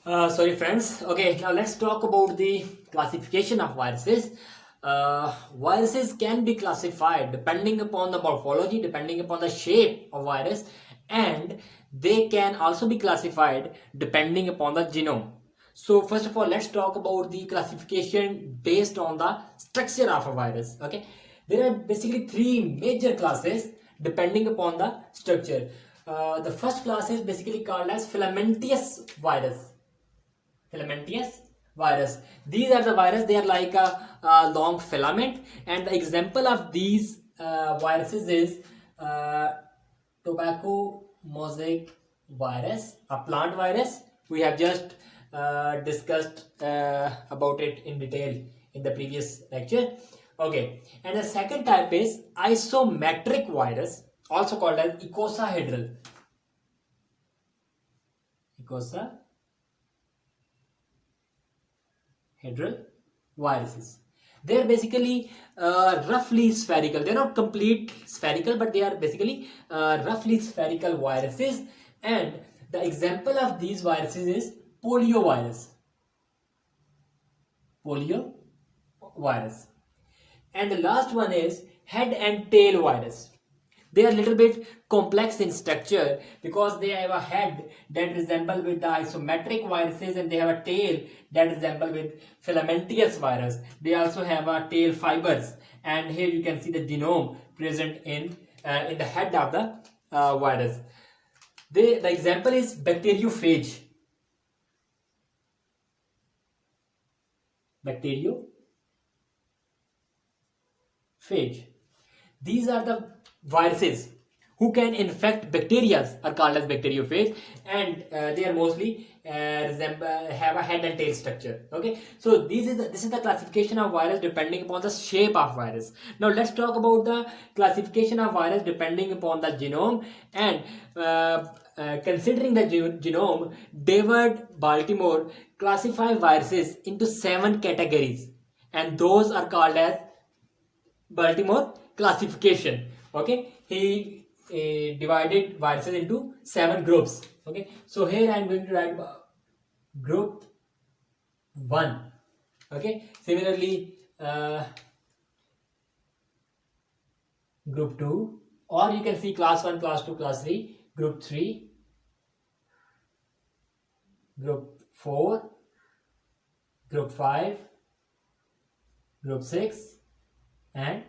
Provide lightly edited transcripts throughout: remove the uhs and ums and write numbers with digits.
Sorry, friends. Okay, now let's talk about the classification of viruses. Viruses can be classified depending upon the morphology, depending upon the shape of virus, and they can also be classified depending upon the genome. So, first of all, let's talk about the classification based on the structure of a virus. Okay, there are basically three major classes depending upon the structure. The first class is basically called as filamentous virus. Filamentous virus. These are the virus. They are like a long filament, and the example of these viruses is tobacco mosaic virus, a plant virus. We have just discussed about it in detail in the previous lecture. Okay, and the second type is isometric virus, also called as icosahedral. Icosahedral viruses. They are basically roughly spherical. They are not complete spherical, but they are basically roughly spherical viruses. And the example of these viruses is poliovirus. Poliovirus. And the last one is head and tail virus. They are a little bit complex in structure because they have a head that resemble with the isometric viruses, and they have a tail that resemble with filamentous virus. They also have a tail fibers, and here you can see the genome present in the head of the virus. The example is bacteriophage. Bacteriophage. These are the viruses who can infect bacteria are called as bacteriophage, and they are mostly have a head and tail structure. Okay, so this is the classification of virus depending upon the shape of virus. Now let's talk about the classification of virus depending upon the genome, and considering the genome, David Baltimore classified viruses into 7 categories, and those are called as Baltimore classification. Okay, he divided viruses into 7 groups. Okay, so here I am going to write group 1. Okay, similarly group 2, or you can see class 1, class 2, class 3, group 3, group 4, group 5, group 6, and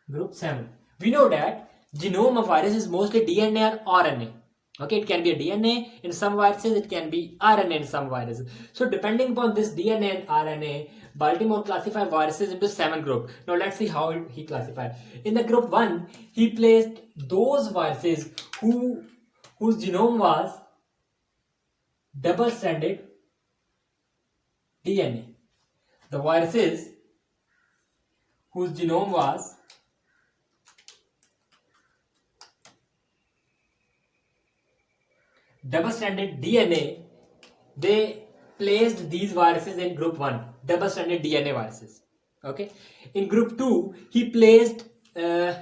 group 7. We know that genome of virus is mostly DNA or RNA. Okay, it can be a DNA in some viruses, it can be RNA in some viruses. So depending upon this DNA and RNA, Baltimore classified viruses into 7 groups. Now let's see how he classified. In the group 1, he placed those viruses whose genome was double-stranded DNA. The viruses whose genome was double-stranded DNA, they placed these viruses in group 1, double-stranded DNA viruses. Okay, in group 2, he placed those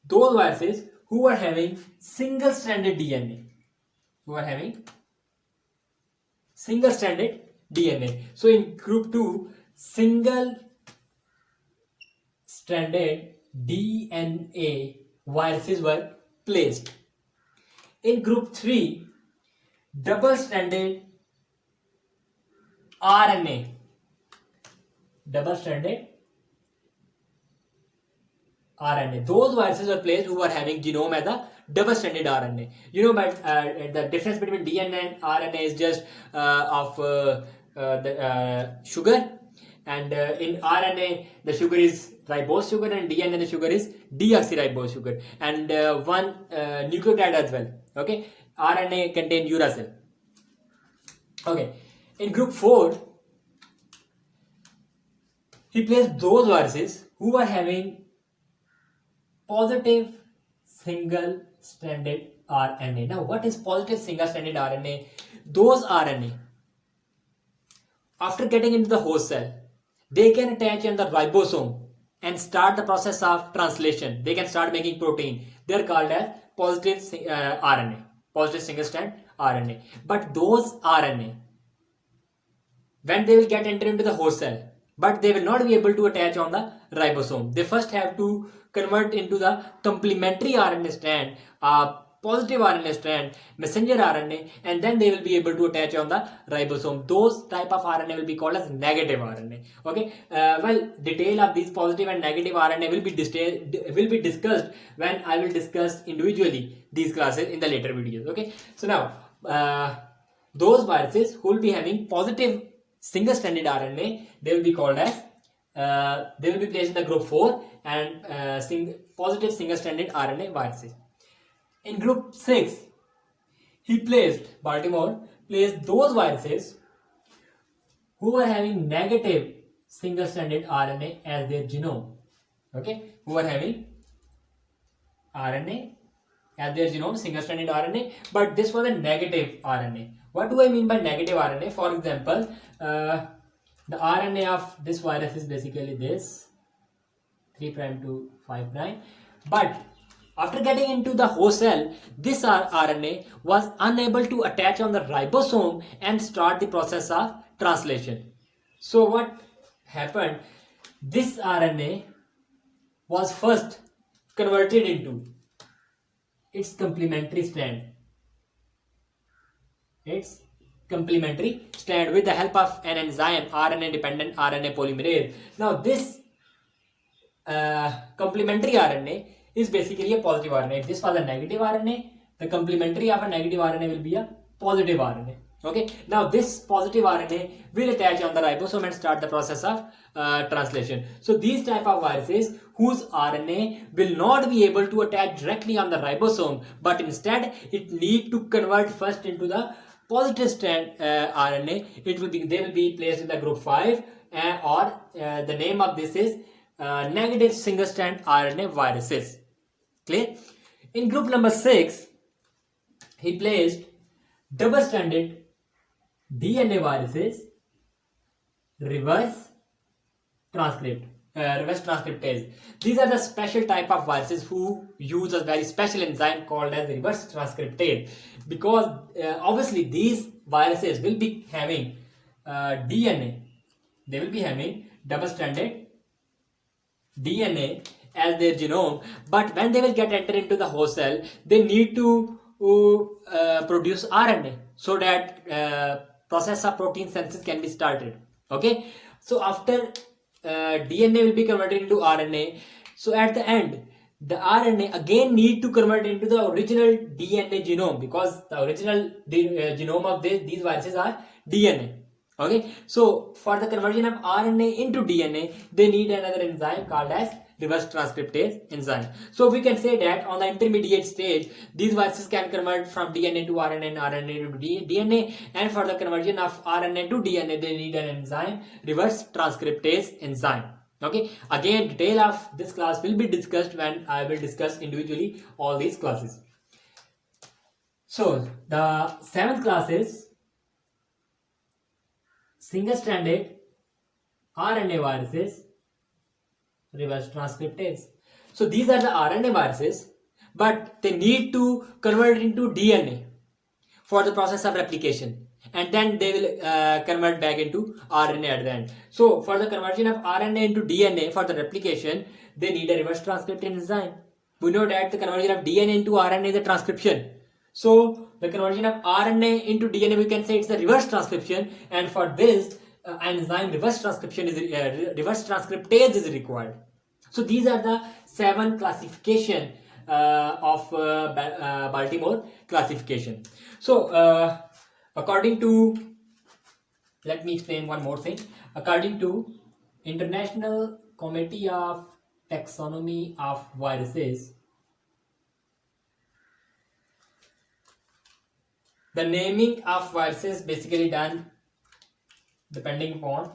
viruses who were having single-stranded DNA. So in group 2, single-stranded DNA viruses were placed. In group 3, double-stranded RNA. Those viruses were placed who were having genome as a double-stranded RNA. You know, but the difference between DNA and RNA is just of the sugar. And in RNA, the sugar is ribose sugar, and DNA the sugar is deoxyribose sugar, and one nucleotide as well. Okay, RNA contain uracil. Okay, in group 4, he placed those viruses who were having positive single-stranded RNA. Now, what is positive single-stranded RNA? Those RNA, after getting into the host cell, they can attach in the ribosome and start the process of translation. They can start making protein. They are called as positive RNA, positive single strand RNA. But those RNA when they will get enter into the host cell, but they will not be able to attach on the ribosome. They first have to convert into the complementary RNA strand, positive RNA strand, messenger RNA, and then they will be able to attach on the ribosome. Those type of RNA will be called as negative RNA. Okay. Well, detail of these positive and negative RNA will be discussed when I will discuss individually these classes in the later videos. Okay. So now those viruses who will be having positive single-stranded RNA, they will be called as they will be placed in the group 4 and positive single-stranded RNA viruses. In group 6, Baltimore placed those viruses who were having negative single-stranded RNA as their genome. Okay, who were having RNA as their genome, single-stranded RNA, but this was a negative RNA. What do I mean by negative RNA? For example, the RNA of this virus is basically this 3' to 5', but after getting into the host cell, this RNA was unable to attach on the ribosome and start the process of translation. So what happened? This RNA was first converted into its complementary strand. Its complementary strand with the help of an enzyme, RNA-dependent RNA polymerase. Now this complementary RNA is basically a positive RNA. If this was a negative RNA, the complementary of a negative RNA will be a positive RNA. Okay. Now this positive RNA will attach on the ribosome and start the process of translation. So these type of viruses whose RNA will not be able to attach directly on the ribosome, but instead it need to convert first into the positive strand RNA. They will be placed in the group 5 or the name of this is negative single strand RNA viruses. Clear? In group number 6, he placed double stranded DNA viruses, reverse transcriptase. These are the special type of viruses who use a very special enzyme called as reverse transcriptase, because obviously these viruses will be having DNA. They will be having double stranded DNA as their genome, but when they will get enter into the host cell, they need to produce RNA so that process of protein synthesis can be started. Okay, so after DNA will be converted into RNA, so at the end the RNA again need to convert into the original DNA genome, because the original genome of these viruses are DNA. Okay, so for the conversion of RNA into DNA, they need another enzyme called as reverse transcriptase enzyme. So we can say that on the intermediate stage, these viruses can convert from DNA to RNA and RNA to DNA, and for the conversion of RNA to DNA, they need an enzyme, reverse transcriptase enzyme. Okay, again detail of this class will be discussed when I will discuss individually all these classes. So the 7th class is single-stranded RNA viruses, reverse transcriptase. So these are the RNA viruses, but they need to convert into DNA for the process of replication, and then they will convert back into RNA at the end. So for the conversion of RNA into DNA for the replication, they need a reverse transcriptase enzyme. We know that the conversion of DNA into RNA is a transcription. So the conversion of RNA into DNA, we can say it's a reverse transcription, and for this enzyme reverse transcriptase is required. So these are the 7 classification of Baltimore classification. So according to, let me explain one more thing. According to International Committee of Taxonomy of Viruses, the naming of viruses basically done depending upon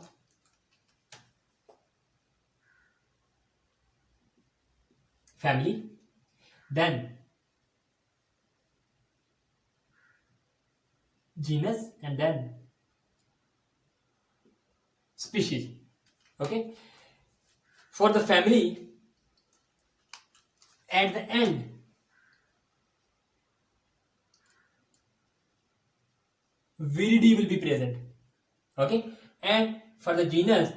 family, then genus, and then species. Okay, for the family, at the end viridae will be present. Okay, and for the genus